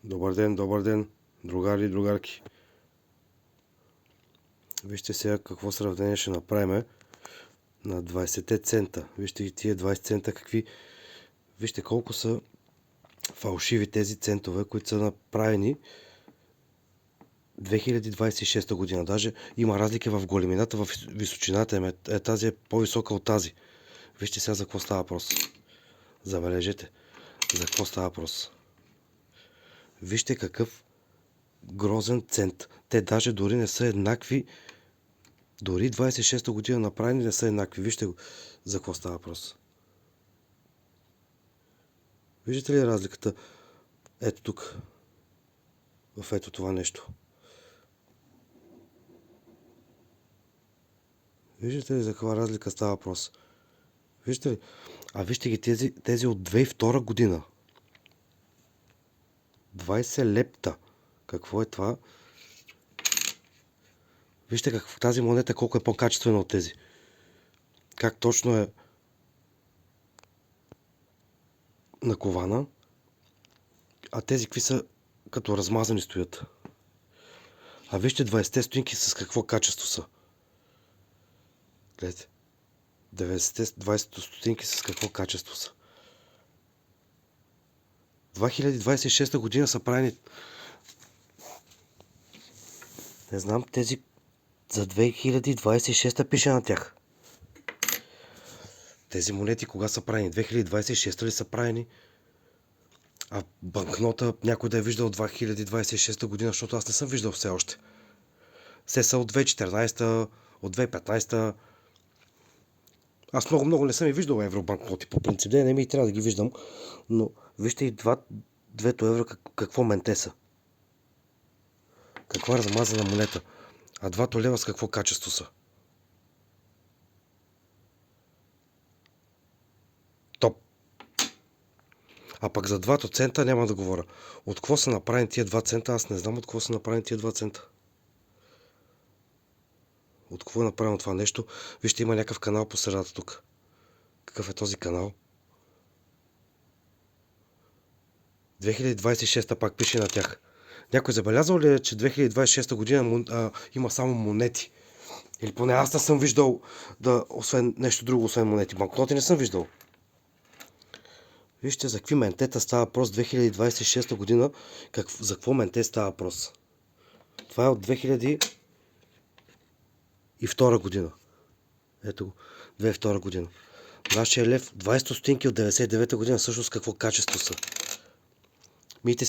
Добър ден, другари и другарки. Вижте сега какво сравнение ще направим на 20-те цента. Вижте и тия 20 цента какви. Вижте колко са фалшиви тези центове, които са направени 2026 година. Даже има разлика в големината, в височината. Тази е по-висока от тази. Вижте сега за какво става въпрос. Забележете за какво става въпрос. Вижте какъв грозен цент. Те даже дори не са еднакви. Дори 26-та година направени не са еднакви. Вижте за какво става въпрос. Виждате ли разликата? Ето тук. В ето това нещо. Виждате ли за каква разлика става въпрос? Виждате ли? А вижте ги тези от 2002 година. 20 лепта. Какво е това? Вижте тази монета колко е по-качествена от тези. Как точно е накована. А тези какви са като размазани стоят. А вижте 20-те стотинки с какво качество са. Гледайте. 20 стотинки с какво качество са. 2026 година са правени. Не знам, тези за 2026 пише на тях. Тези монети кога са правени? 2026 ли са правени? А банкнота някой да е виждал от 2026 година, защото аз не съм виждал все още. Все са от 2014, от 2015. Аз много не съм и виждал евробанкноти по принцип. Не ми и трябва да ги виждам. Но вижте и 2 евро какво менте са. Каква размазана монета. А 2 лева с какво качество са. Топ. А пък за 2 цента няма да говоря. От какво са направени тия 2 цента? Аз не знам от какво са направени тия 2 цента. От какво е направено това нещо? Вижте, има някакъв канал по средата тук. Какъв е този канал? 2026 пак пише на тях. Някой забелязал ли е, че 2026 година има само монети? Или поне аз не съм виждал освен нещо друго, освен монети. Банкноти не съм виждал. Вижте за какви ментета става въпрос 2026 година. За какво менте става въпрос? Това е от 2002 година. Ето го. 2002 година. Нашия лев 20 стотинки от 99 година. Всъщност какво качество са? Мийте